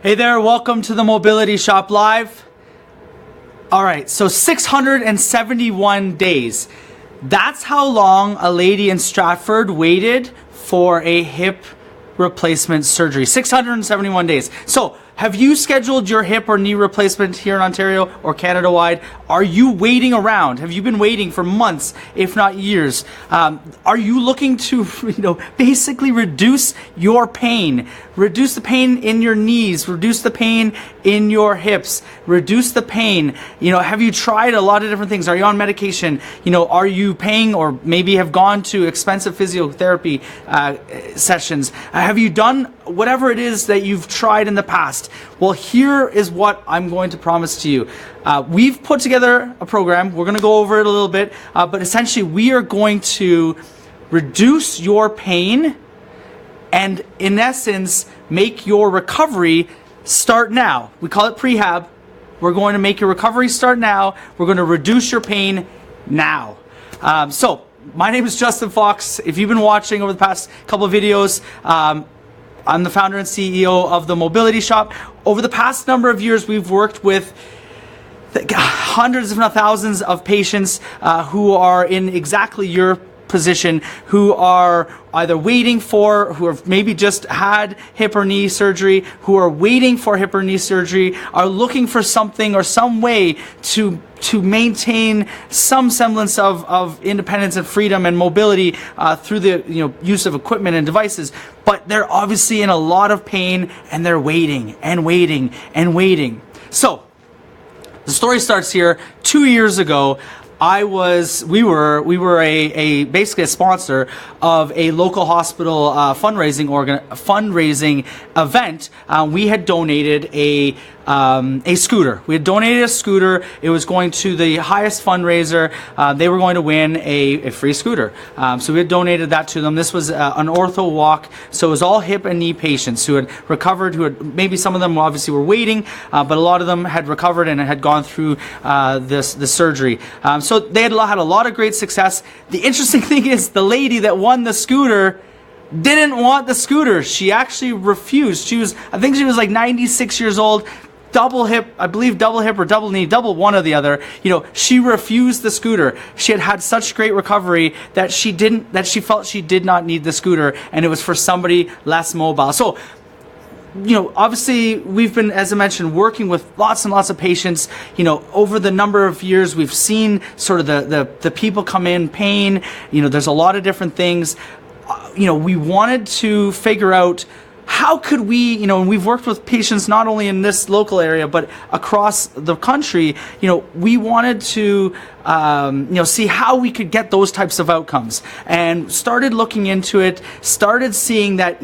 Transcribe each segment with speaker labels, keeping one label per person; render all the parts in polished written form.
Speaker 1: Hey there, welcome to the Mobility Shop Live. All right, so 671 days. That's how long a lady in Stratford waited for a hip replacement surgery. 671 days. So, have you scheduled your hip or knee replacement here in Ontario or Canada-wide? Are you waiting around? Have you been waiting for months, if not years? Are you looking to, basically reduce your pain? Reduce the pain in your knees, reduce the pain in your hips, reduce the pain. Have you tried a lot of different things? Are you on medication? Are you paying or maybe have gone to expensive physiotherapy sessions? Have you done whatever it is that you've tried in the past? Well, here is what I'm going to promise to you. We've put together a program. We're going to go over it a little bit, but essentially we are going to reduce your pain and, in essence, make your recovery start now. We call it prehab. We're going to make your recovery start now. We're going to reduce your pain now. So, my name is Justin Fox. If you've been watching over the past couple of videos, I'm the founder and CEO of the Mobility Shop. Over the past number of years, we've worked with hundreds, if not thousands, of patients who are in exactly your position, who are either waiting for, who have maybe just had hip or knee surgery, who are waiting for hip or knee surgery, are looking for something or some way to maintain some semblance of independence and freedom and mobility through the use of equipment and devices. But they're obviously in a lot of pain and they're waiting and waiting and waiting. So the story starts here. 2 years ago, we were basically a sponsor of a local hospital fundraising event. We had donated a scooter. We had donated a scooter. It was going to the highest fundraiser. They were going to win a free scooter. So we had donated that to them. This was an ortho walk. So it was all hip and knee patients who had recovered, maybe some of them obviously were waiting, but a lot of them had recovered and had gone through the surgery. So they had a lot of great success. The interesting thing is the lady that won the scooter didn't want the scooter. She actually refused. I think she was like 96 years old, double hip or double knee, double one or the other. She refused the scooter. She had such great recovery that she felt she did not need the scooter, and it was for somebody less mobile. So, obviously we've been, as I mentioned, working with lots and lots of patients. Over the number of years, we've seen sort of the people come in, pain. There's a lot of different things. We wanted to figure out how could we, and we've worked with patients not only in this local area, but across the country. We wanted to, see how we could get those types of outcomes, and started looking into it, started seeing that,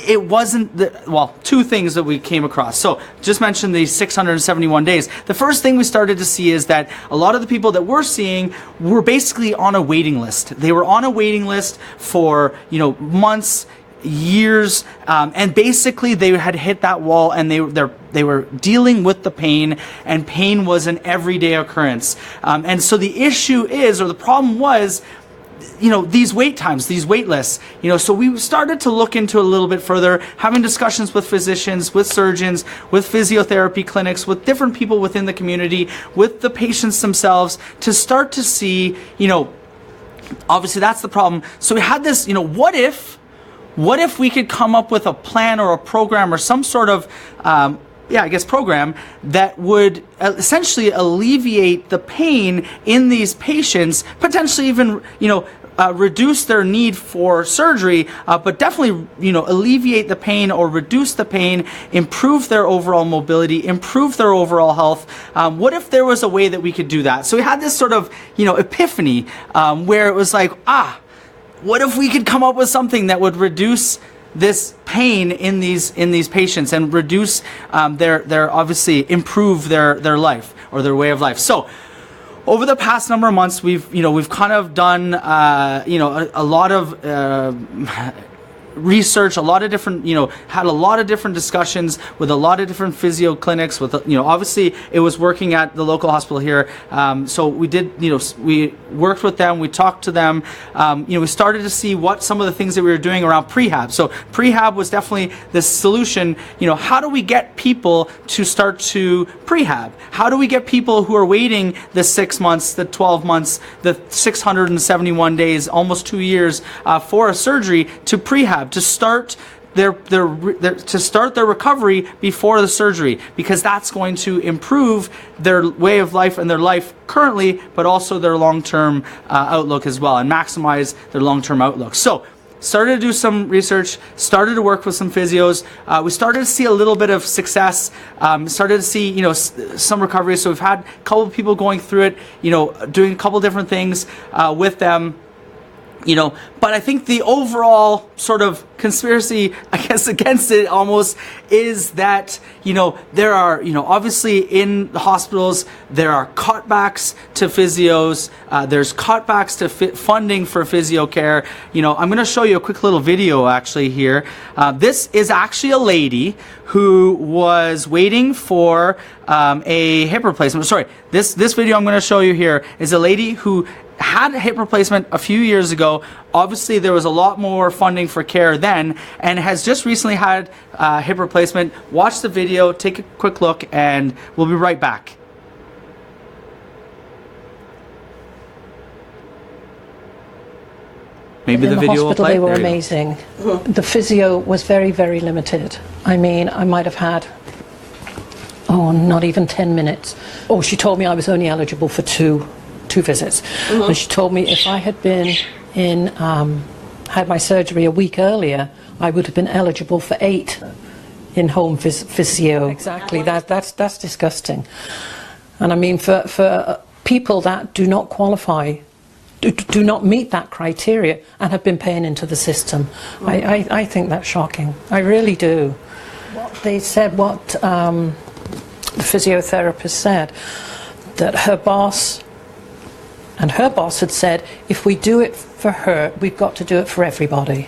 Speaker 1: it wasn't two things that we came across. So just mentioned the 671 days. The first thing we started to see is that a lot of the people that we're seeing were basically on a waiting list. They were on a waiting list for, months, years, and basically they had hit that wall, and they were dealing with the pain, and pain was an everyday occurrence. And so the issue is, or the problem was, these wait times, these wait lists. So we started to look into it a little bit further, having discussions with physicians, with surgeons, with physiotherapy clinics, with different people within the community, with the patients themselves, to start to see, obviously that's the problem. So we had this, what if we could come up with a plan or a program or some sort of program that would essentially alleviate the pain in these patients, potentially even, reduce their need for surgery, but definitely, alleviate the pain or reduce the pain, improve their overall mobility, improve their overall health. What if there was a way that we could do that? So we had this sort of, epiphany, where it was like, what if we could come up with something that would reduce this pain in these patients and reduce their obviously improve their life or their way of life. So over the past number of months, we've kind of done a lot of research, a lot of different, had a lot of different discussions with a lot of different physio clinics. With, obviously it was working at the local hospital here. So we did, we worked with them, we talked to them. We started to see what some of the things that we were doing around prehab. So prehab was definitely the solution. How do we get people to start to prehab? How do we get people who are waiting the 6 months, the 12 months, the 671 days, almost 2 years for a surgery to prehab, to start their recovery before the surgery, because that's going to improve their way of life and their life currently, but also their long-term outlook as well, and maximize their long-term outlook. So started to do some research, started to work with some physios. We started to see a little bit of success, started to see, some recovery. So we've had a couple of people going through it, doing a couple different things with them. But I think the overall sort of conspiracy, I guess, against it almost is that, there are, obviously in the hospitals, there are cutbacks to physios, there's cutbacks to funding for physio care. I'm going to show you a quick little video actually here. This is actually a lady who was waiting for a hip replacement. Sorry, this video I'm going to show you here is a lady who had a hip replacement a few years ago. Obviously there was a lot more funding for care then, and has just recently had a hip replacement. Watch the video, take a quick look, and we'll be right back. Maybe the video will play.
Speaker 2: They were amazing. The physio was very, very limited. I mean, I might have had, not even 10 minutes. She told me I was only eligible for two visits. And she told me if I had been had my surgery a week earlier, I would have been eligible for 8 in-home physio. Exactly, that's disgusting. And I mean, for people that do not qualify, do not meet that criteria and have been paying into the system, I think that's shocking. I really do. What they said, what the physiotherapist said, that her boss had said, if we do it for her, we've got to do it for everybody.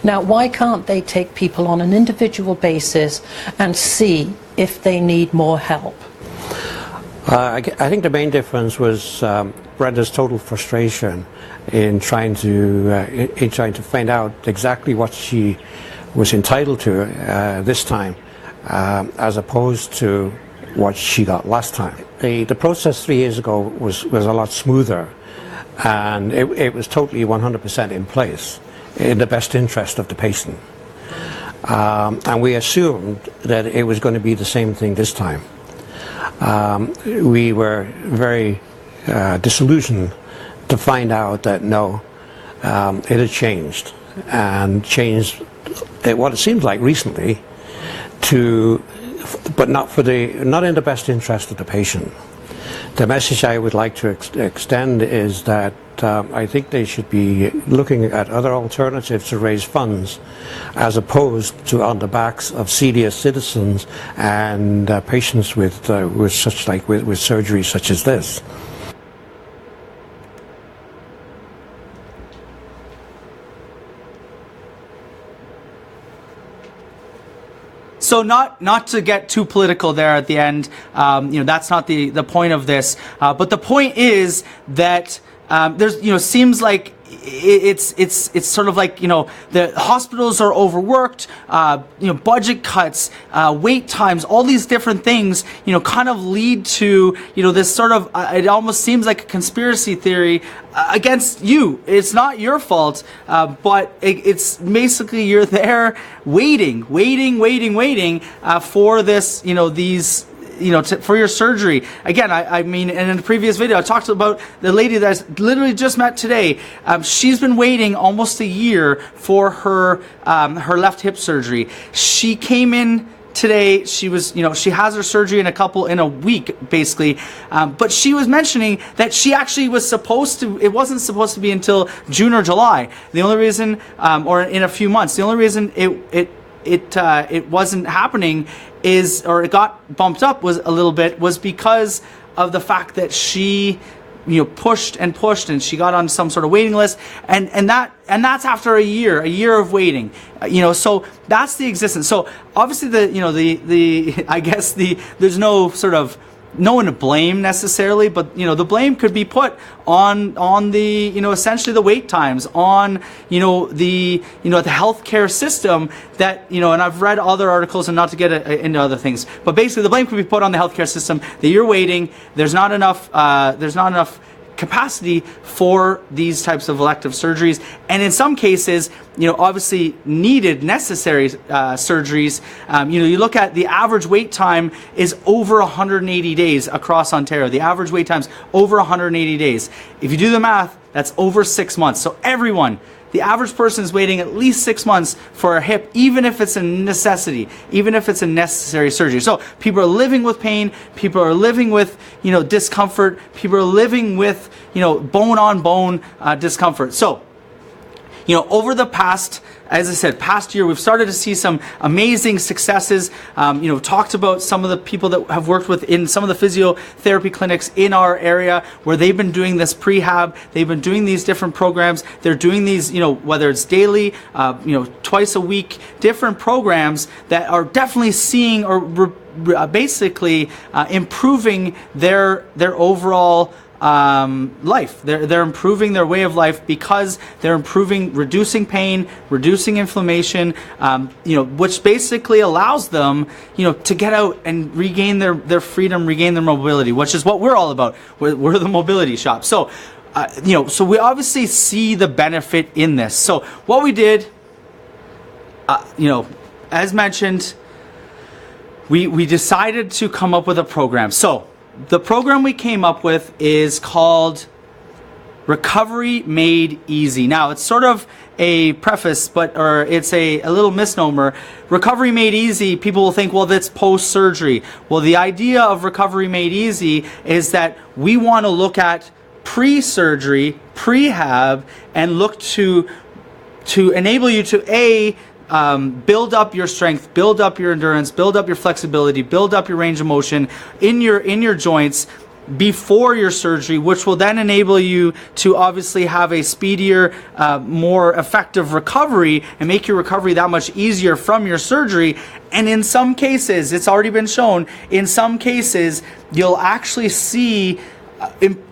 Speaker 2: Now, why can't they take people on an individual basis and see if they need more help?
Speaker 3: I think the main difference was Brenda's total frustration in trying to find out exactly what she was entitled to this time, as opposed to what she got last time. The process 3 years ago was a lot smoother, and it was totally 100% in place in the best interest of the patient. And we assumed that it was going to be the same thing this time. We were very disillusioned to find out that no, it had changed, and changed what it seems like recently but not in the best interest of the patient. The message I would like to extend is that I think they should be looking at other alternatives to raise funds, as opposed to on the backs of senior citizens and patients with surgery such as this.
Speaker 1: So not to get too political there at the end, that's not the point of this. But the point is that there's, seems like it's sort of like, the hospitals are overworked, budget cuts, wait times, all these different things, kind of lead to, this sort of, it almost seems like a conspiracy theory against you. It's not your fault, but it's basically you're there waiting for this, these, for your surgery. Again, I mean, and in the previous video, I talked about the lady that I literally just met today. She's been waiting almost a year for her left hip surgery. She came in today. She was, she has her surgery in a week, basically. But she was mentioning that she actually was it wasn't supposed to be until June or July. The only reason, or in a few months, the only reason it wasn't happening or it got bumped up was because of the fact that she pushed and pushed, and she got on some sort of waiting list, and that's after a year of waiting. So that's the existence. So obviously there's no sort of no one to blame necessarily, but the blame could be put on the essentially the wait times, on the healthcare system that and I've read other articles, and not to get into other things, but basically the blame could be put on the healthcare system that you're waiting. There's not enough capacity for these types of elective surgeries, and in some cases, obviously necessary surgeries. You look at the average wait time is over 180 days across Ontario. The average wait time's over 180 days. If you do the math, that's over 6 months. So the average person is waiting at least 6 months for a hip, even if it's a necessity, even if it's a necessary surgery. So people are living with pain, people are living with, discomfort, people are living with, bone-on-bone discomfort. So, over the past year, we've started to see some amazing successes. Talked about some of the people that have worked with in some of the physiotherapy clinics in our area where they've been doing this prehab. They've been doing these different programs. They're doing these, whether it's daily, twice a week, different programs that are definitely seeing or basically improving their overall life. They're improving their way of life because they're reducing pain, reducing inflammation, which basically allows them, to get out and regain their freedom, regain their mobility, which is what we're all about. We're the mobility shop. So, so we obviously see the benefit in this. So what we did, as mentioned, we decided to come up with a program. So the program we came up with is called Recovery Made Easy. Now, it's sort of a preface, or it's a little misnomer. Recovery Made Easy, people will think, well, that's post-surgery. Well, the idea of Recovery Made Easy is that we want to look at pre-surgery, prehab, and look to enable you to, build up your strength, build up your endurance, build up your flexibility, build up your range of motion in your joints before your surgery, which will then enable you to obviously have a speedier, more effective recovery and make your recovery that much easier from your surgery. And in some cases, it's already been shown, in some cases, you'll actually see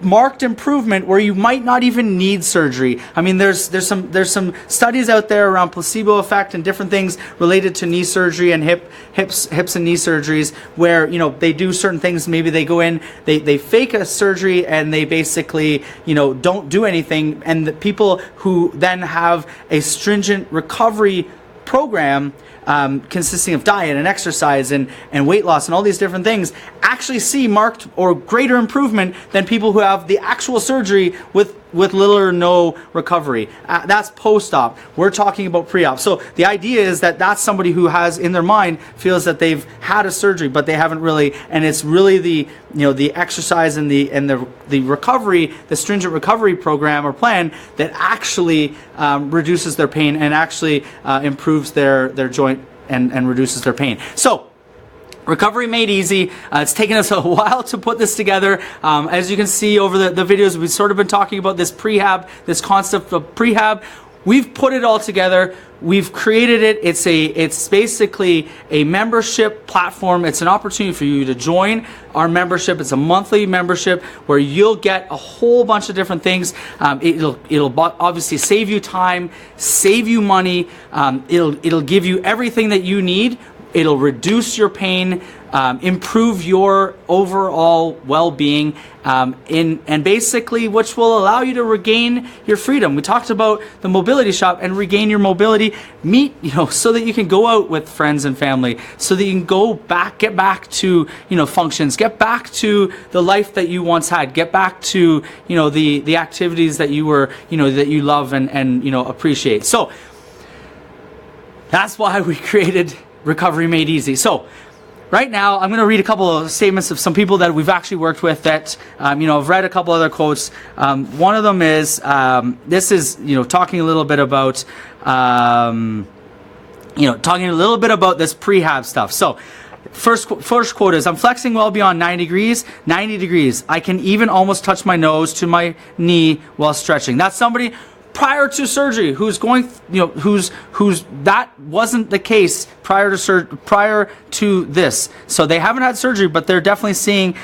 Speaker 1: marked improvement where you might not even need surgery. I mean, there's some studies out there around placebo effect and different things related to knee surgery and hips and knee surgeries where they do certain things. Maybe they go in, they fake a surgery and they basically don't do anything, and the people who then have a stringent recovery program consisting of diet and exercise and weight loss and all these different things actually see marked or greater improvement than people who have the actual surgery with little or no recovery. That's post-op. We're talking about pre-op. So the idea is that that's somebody who has in their mind feels that they've had a surgery but they haven't really, and it's really the exercise and the recovery, the stringent recovery program or plan that actually reduces their pain and actually improves their joint and reduces their pain. So Recovery Made Easy. It's taken us a while to put this together. As you can see over the videos, we've sort of been talking about this prehab, this concept of prehab. We've put it all together. We've created it. It's basically a membership platform. It's an opportunity for you to join our membership. It's a monthly membership where you'll get a whole bunch of different things. It'll obviously save you time, save you money. It'll give you everything that you need. It'll reduce your pain, improve your overall well-being, and basically which will allow you to regain your freedom. We talked about the mobility shop and regain your mobility, so that you can go out with friends and family, so that you can get back to, functions, get back to the life that you once had, get back to, the activities that you were, that you love and appreciate. So that's why we created Recovery Made Easy. So right now, I'm going to read a couple of statements of some people that we've actually worked with that, I've read a couple other quotes. One of them is, this is, talking a little bit about, talking a little bit about this prehab stuff. So first quote is, I'm flexing well beyond 90 degrees. 90 degrees. I can even almost touch my nose to my knee while stretching. That's somebody prior to surgery who's going, who's that wasn't the case prior to this. So they haven't had surgery, but they're definitely seeing.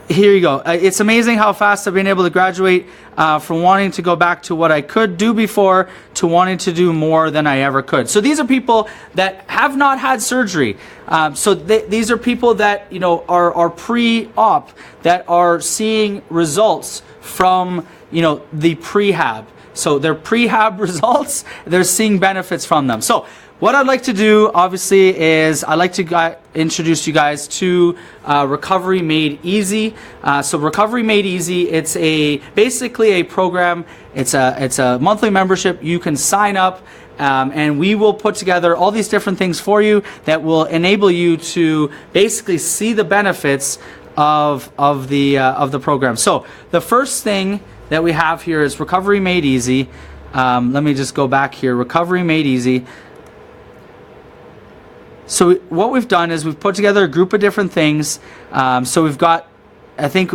Speaker 1: Here you go. It's amazing how fast I've been able to graduate from wanting to go back to what I could do before to wanting to do more than I ever could. So these are people that have not had surgery. These are people that are pre-op, that are seeing results from the prehab. So their prehab results, they're seeing benefits from them. So what I'd like to do, obviously, is I'd like to introduce you guys to Recovery Made Easy. So Recovery Made Easy, it's basically a program. It's a monthly membership. You can sign up, and we will put together all these different things for you that will enable you to basically see the benefits of the program. So the first thing that we have here is Recovery Made Easy. Let me just go back here. Recovery Made Easy. So what we've done is we've put together a group of different things. So we've got, I think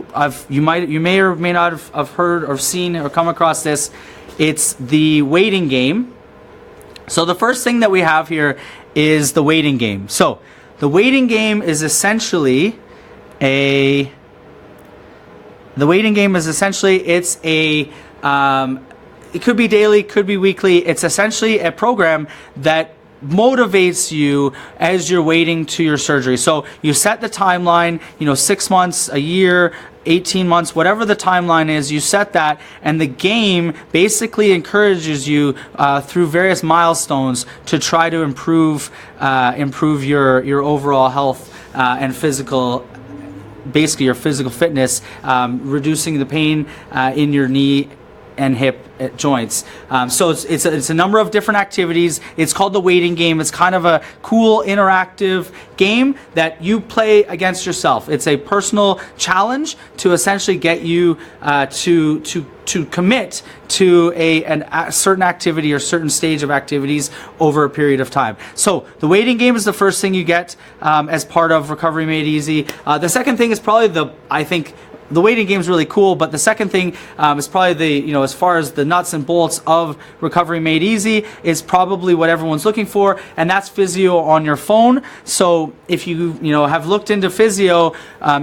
Speaker 1: you may or may not have heard or seen or come across this. It's the waiting game. So the first thing that we have here is the waiting game. So the waiting game is essentially it could be daily, could be weekly. It's essentially a program that motivates you as you're waiting to your surgery. So you set the timeline, 6 months, a year, 18 months, whatever the timeline is, you set that, and the game basically encourages you through various milestones to try to improve your overall health and physical, basically your physical fitness, reducing the pain in your knee and hip joints. So it's a number of different activities. It's called the waiting game. It's kind of a cool interactive game that you play against yourself. It's a personal challenge to essentially get you to commit to a certain activity or certain stage of activities over a period of time. So the waiting game is the first thing you get as part of Recovery Made Easy. The second thing is probably the waiting game is really cool, but the second thing is probably as far as the nuts and bolts of Recovery Made Easy, is probably what everyone's looking for, and that's physio on your phone. So if you have looked into physio,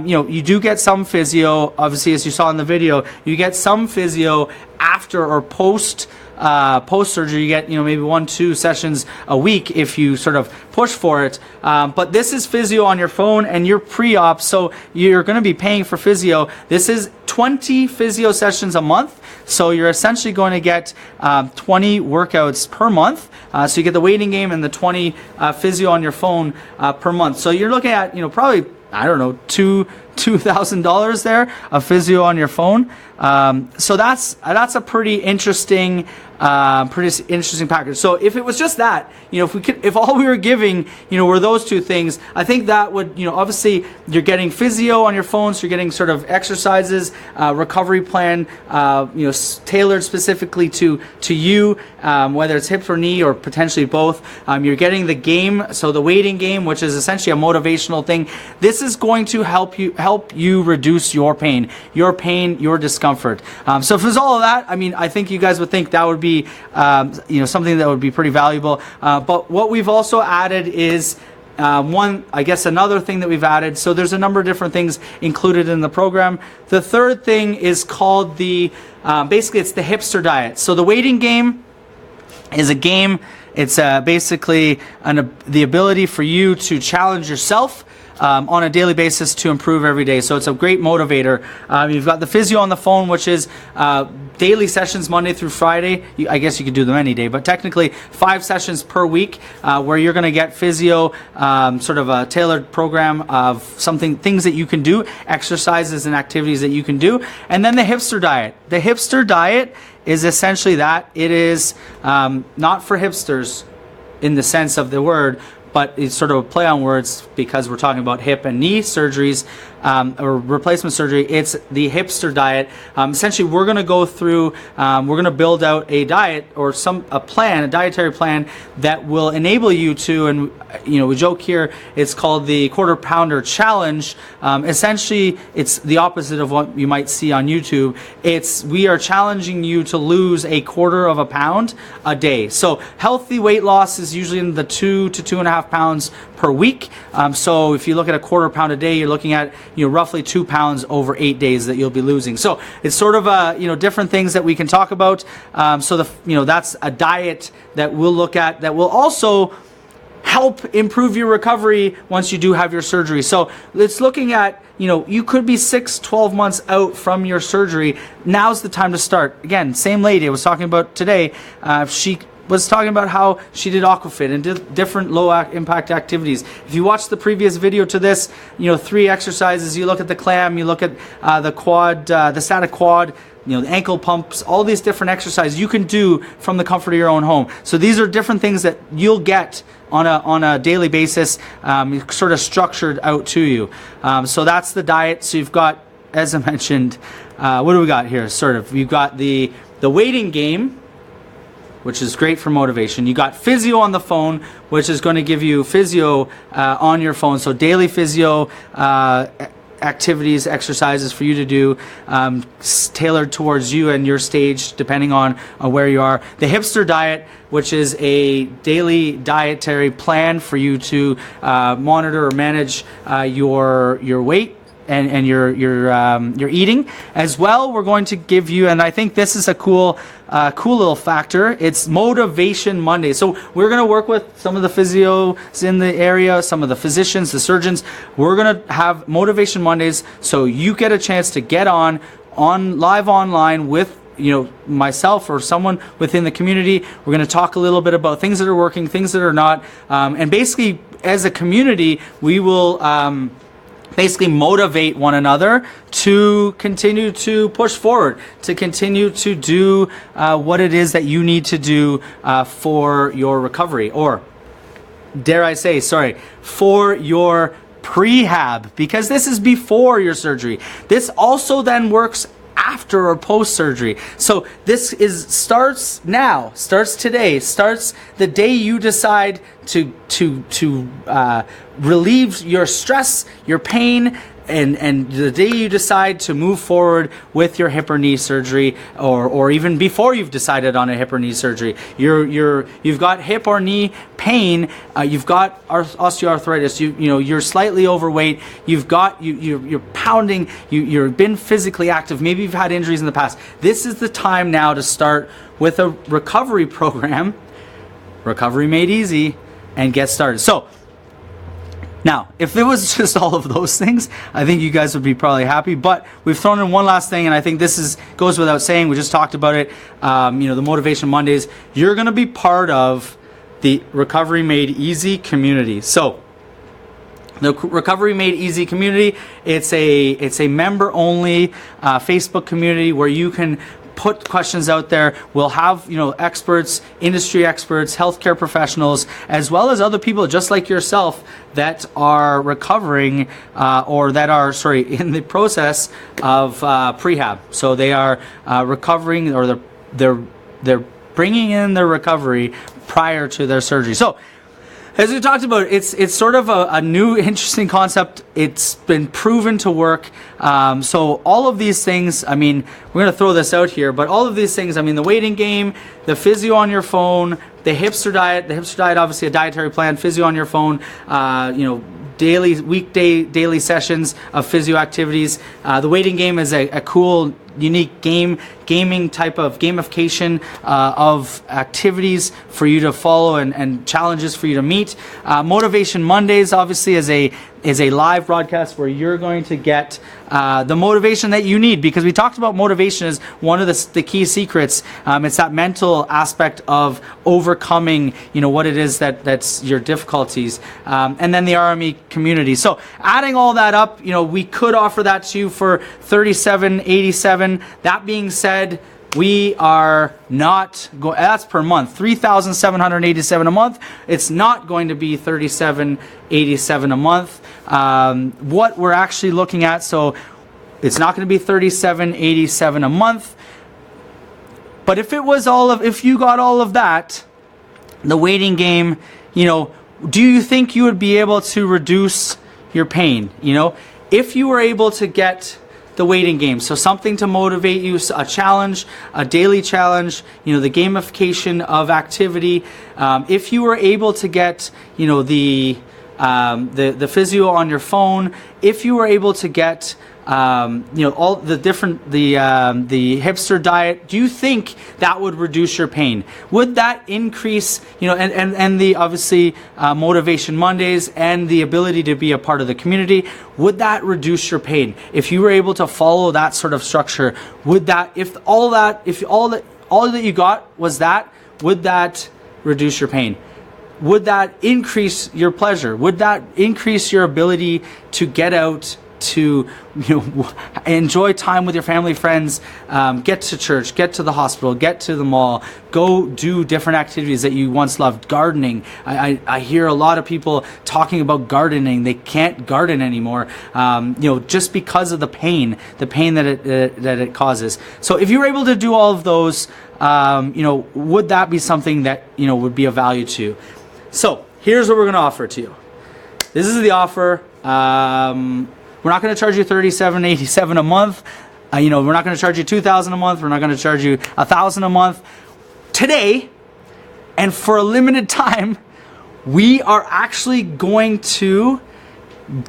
Speaker 1: you do get some physio, obviously, as you saw in the video. You get some physio after or post surgery. You get maybe 1-2 sessions a week if you sort of push for it, but this is physio on your phone, and you're pre-op, so you're going to be paying for physio. This is 20 physio sessions a month, so you're essentially going to get 20 workouts per month. So you get the waiting game and the 20 physio on your phone per month. So you're looking at probably, I don't know, $2,000 there of physio on your phone. So that's a pretty interesting package. So if it was just that, if all we were giving, were those two things, I think that would, obviously you're getting physio on your phone, so you're getting sort of exercises, recovery plan, tailored specifically to you, whether it's hip or knee or potentially both. You're getting the game, so the waiting game, which is essentially a motivational thing. This is going to help you reduce your pain, your discomfort. So if it was all of that, I think you guys would think that would be something that would be pretty valuable. But what we've also added is another thing that we've added. So there's a number of different things included in the program. The third thing is called basically it's the hipster diet. So the waiting game is a game. It's basically the ability for you to challenge yourself on a daily basis to improve every day. So it's a great motivator. You've got the physio on the phone, which is daily sessions Monday through Friday. I guess you could do them any day, but technically 5 sessions per week where you're going to get physio, sort of a tailored program of things that you can do, exercises and activities that you can do. And then the hipster diet. The hipster diet is essentially that. It is not for hipsters in the sense of the word, but it's sort of a play on words because we're talking about hip and knee surgeries or replacement surgery. It's the hipster diet. Essentially, we're going to go through, we're going to build out a diet or a dietary plan that will enable you to, and we joke here, it's called the Quarter Pounder Challenge. Essentially, it's the opposite of what you might see on YouTube. We are challenging you to lose a quarter of a pound a day. So healthy weight loss is usually in the 2 to 2.5 pounds per week. So if you look at a quarter pound a day, you're looking at roughly 2 pounds over 8 days that you'll be losing. So it's sort of different things that we can talk about. So that's a diet that we'll look at that will also help improve your recovery once you do have your surgery. So it's looking at, you could be 6-12 months out from your surgery. Now's the time to start. Again, same lady I was talking about today, she was talking about how she did aquafit and did different low impact activities. If you watch the previous video to this, 3 exercises, you look at the clam, you look at the quad, the static quad, the ankle pumps, all these different exercises you can do from the comfort of your own home. So these are different things that you'll get on a daily basis, sort of structured out to you. So that's the diet. So you've got, as I mentioned, what do we got here? You've got the waiting game, which is great for motivation. You got physio on the phone, which is going to give you physio on your phone. So daily physio activities, exercises for you to do, tailored towards you and your stage, depending on where you are. The hipster diet, which is a daily dietary plan for you to monitor or manage your weight and your eating. As well, we're going to give you, and I think this is a cool little factor, it's Motivation Monday. So we're going to work with some of the physios in the area, some of the physicians, the surgeons. We're going to have Motivation Mondays, so you get a chance to get on live online with myself or someone within the community. We're going to talk a little bit about things that are working, things that are not, and basically as a community we will basically motivate one another to continue to push forward, to continue to do what it is that you need to do for your recovery, or dare I say, for your prehab, because this is before your surgery. This also then works after or post surgery. So this starts today, starts the day you decide to relieve your stress, your pain, and the day you decide to move forward with your hip or knee surgery, or even before you've decided on a hip or knee surgery, you've got hip or knee pain, you've got osteoarthritis, you're slightly overweight, you're pounding, you've been physically active, maybe you've had injuries in the past. This is the time now to start with a recovery program, Recovery Made Easy, and get started. So now, if it was just all of those things, I think you guys would be probably happy. But we've thrown in one last thing, and I think this goes without saying. We just talked about it. The Motivation Mondays. You're going to be part of the Recovery Made Easy community. So the Recovery Made Easy community, it's a member-only Facebook community where you can put questions out there. We'll have experts, industry experts, healthcare professionals, as well as other people just like yourself that are recovering or that are in the process of prehab. So they are recovering, or they're bringing in their recovery prior to their surgery. So as we talked about, it's sort of a new, interesting concept. It's been proven to work. So all of these things, we're going to throw this out here, but all of these things, the waiting game, the physio on your phone, the hipster diet, obviously a dietary plan, physio on your phone, daily sessions of physio activities. The waiting game is a cool, unique gaming type of gamification of activities for you to follow and challenges for you to meet. Motivation Mondays obviously is a live broadcast where you're going to get the motivation that you need, because we talked about motivation as one of the key secrets. It's that mental aspect of overcoming what it is that's your difficulties, and then the RME community. So adding all that up, we could offer that to you for $37.87. That being said, we are not going, that's per month, $3,787 a month. It's not going to be $37.87 a month. What we're actually looking at, so it's not going to be $37.87 a month. But if it was if you got all of that, the waiting game, do you think you would be able to reduce your pain? If you were able to get the waiting game, so something to motivate you, a challenge, a daily challenge, the gamification of activity. If you were able to get, the physio on your phone, if you were able to get all the different, the hipster diet, do you think that would reduce your pain? Would that increase, and the obviously Motivation Mondays and the ability to be a part of the community, would that reduce your pain? If you were able to follow that sort of structure, would that, if all that you got was that, would that reduce your pain? Would that increase your pleasure? Would that increase your ability to get out, to enjoy time with your family, friends, get to church, get to the hospital, get to the mall, go do different activities that you once loved? Gardening. I hear a lot of people talking about gardening. They can't garden anymore, just because of the pain that it causes. So if you were able to do all of those, would that be something that would be of value to you? So here's what we're going to offer to you. This is the offer. We're not going to charge you $37.87 a month. We're not going to charge you $2,000 a month. We're not going to charge you $1,000 a month. Today, and for a limited time, we are actually going to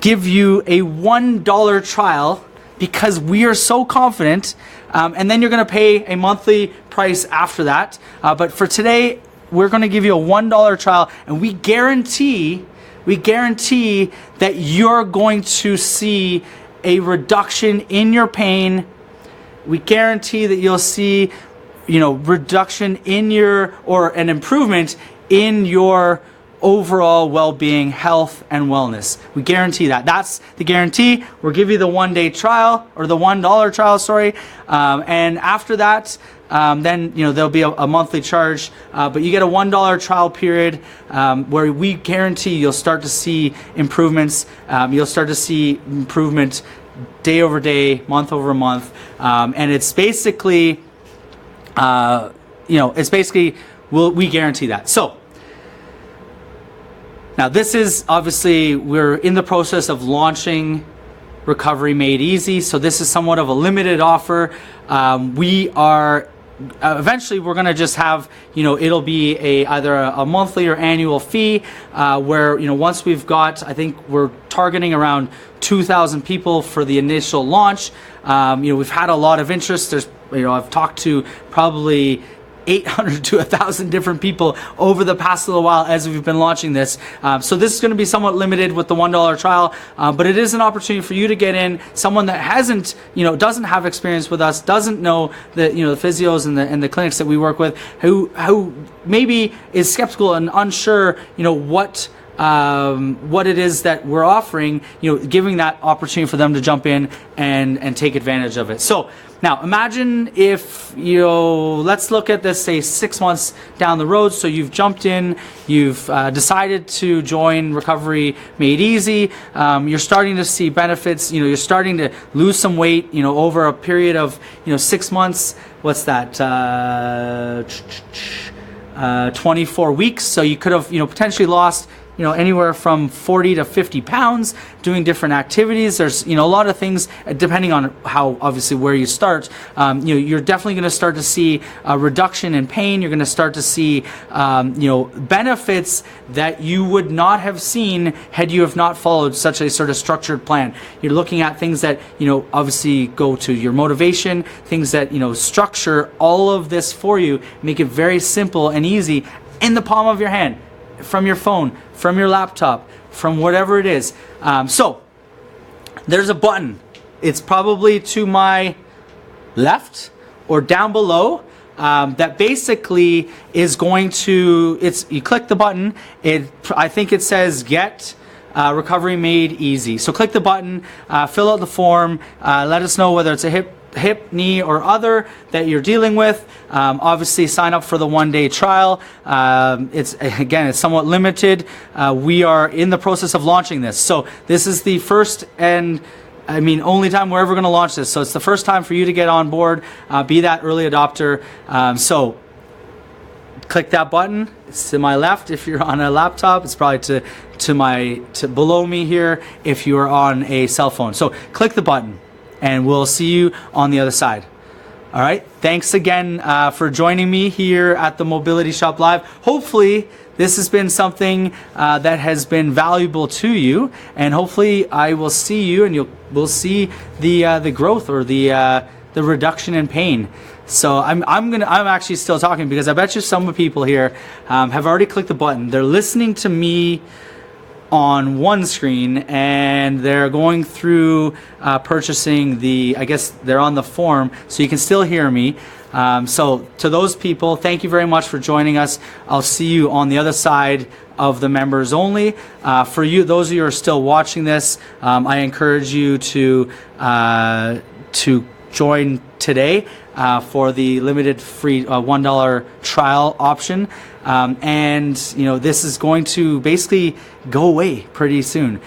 Speaker 1: give you a $1 trial because we are so confident. And then you're going to pay a monthly price after that. But for today, we're going to give you a $1 trial, and we guarantee that you're going to see a reduction in your pain. We guarantee that you'll see, reduction in an improvement in your overall well-being, health, and wellness. We guarantee that. That's the guarantee. We'll give you the one-day trial, or the $1 trial, sorry. And after that, then there'll be a monthly charge, but you get a $1 trial period where we guarantee you'll start to see improvements. You'll start to see improvement day over day, month over month, and it's basically, we guarantee that. So now this is obviously, we're in the process of launching Recovery Made Easy, so this is somewhat of a limited offer. We are eventually we're going to just have, it'll be either a monthly or annual fee, where, once we've got, I think we're targeting around 2,000 people for the initial launch. We've had a lot of interest. There's, I've talked to probably 800 to 1,000 different people over the past little while as we've been launching this. So this is going to be somewhat limited with the $1 trial, but it is an opportunity for you to get in. Someone that hasn't, doesn't have experience with us, doesn't know the, the physios and the clinics that we work with, who maybe is skeptical and unsure, what it is that we're offering, giving that opportunity for them to jump in and take advantage of it. So now imagine if, let's look at this, say 6 months down the road. So you've jumped in, you've decided to join Recovery Made Easy. You're starting to see benefits. You're starting to lose some weight, over a period of, 6 months. What's that? 24 weeks. So you could have, potentially lost, anywhere from 40 to 50 pounds doing different activities. There's, a lot of things depending on how, obviously, where you start. You're definitely going to start to see a reduction in pain. You're going to start to see, benefits that you would not have seen had you have not followed such a sort of structured plan. You're looking at things that, obviously go to your motivation, things that, structure all of this for you, make it very simple and easy in the palm of your hand, from your phone, from your laptop, from whatever it is. So there's a button. It's probably to my left or down below, that basically is going to, you click the button, I think it says get Recovery Made Easy. So click the button, fill out the form, let us know whether it's a hip hip, knee, or other that you're dealing with, obviously sign up for the 1-day trial. It's somewhat limited. We are in the process of launching this. So this is the first and only time we're ever going to launch this. So it's the first time for you to get on board, be that early adopter. So click that button. It's to my left if you're on a laptop. It's probably to below me here if you are on a cell phone. So click the button, and we'll see you on the other side. All right. Thanks again for joining me here at the Mobility Shop Live. Hopefully this has been something that has been valuable to you, and hopefully I will see you, and we'll see the growth or the reduction in pain. So I'm actually still talking because I bet you some of the people here have already clicked the button. They're listening to me on one screen, and they're going through purchasing I guess they're on the form, so you can still hear me. So to those people, thank you very much for joining us. I'll see you on the other side of the members only. For you, those of you who are still watching this, I encourage you to join today for the limited free $1 trial option. And this is going to basically go away pretty soon.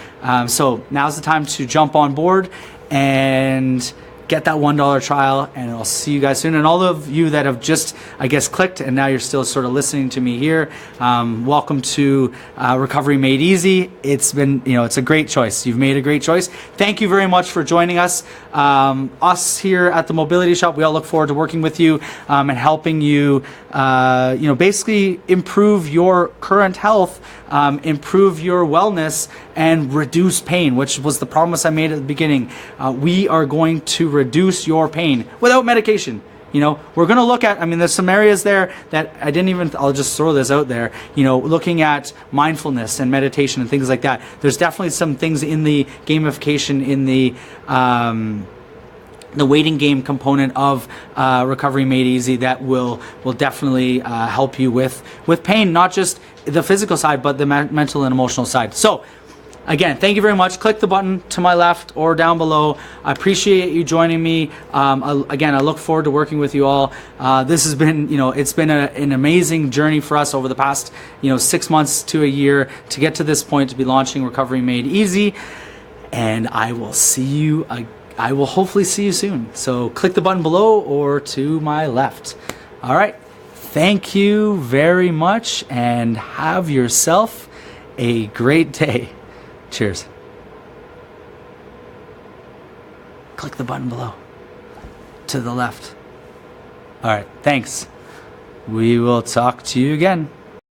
Speaker 1: So now's the time to jump on board and get that $1 trial, and I'll see you guys soon. And all of you that have just, I guess, clicked and now you're still sort of listening to me here, welcome to Recovery Made Easy. It's been, it's a great choice. You've made a great choice. Thank you very much for joining us. Us here at the Mobility Shop, we all look forward to working with you and helping you, basically improve your current health, improve your wellness, and reduce pain, which was the promise I made at the beginning. We are going to reduce your pain without medication. We're going to look at, there's some areas there that I'll just throw this out there, looking at mindfulness and meditation and things like that. There's definitely some things in the gamification, in the waiting game component of Recovery Made Easy that will definitely help you with pain, not just the physical side, but the mental and emotional side. So again, thank you very much. Click the button to my left or down below. I appreciate you joining me. Again, I look forward to working with you all. This has been, it's been an amazing journey for us over the past, 6 months to a year to get to this point, to be launching Recovery Made Easy. And I will hopefully see you soon. So click the button below or to my left. All right. Thank you very much, and have yourself a great day. Cheers. Click the button below to the left. All right. Thanks. We will talk to you again.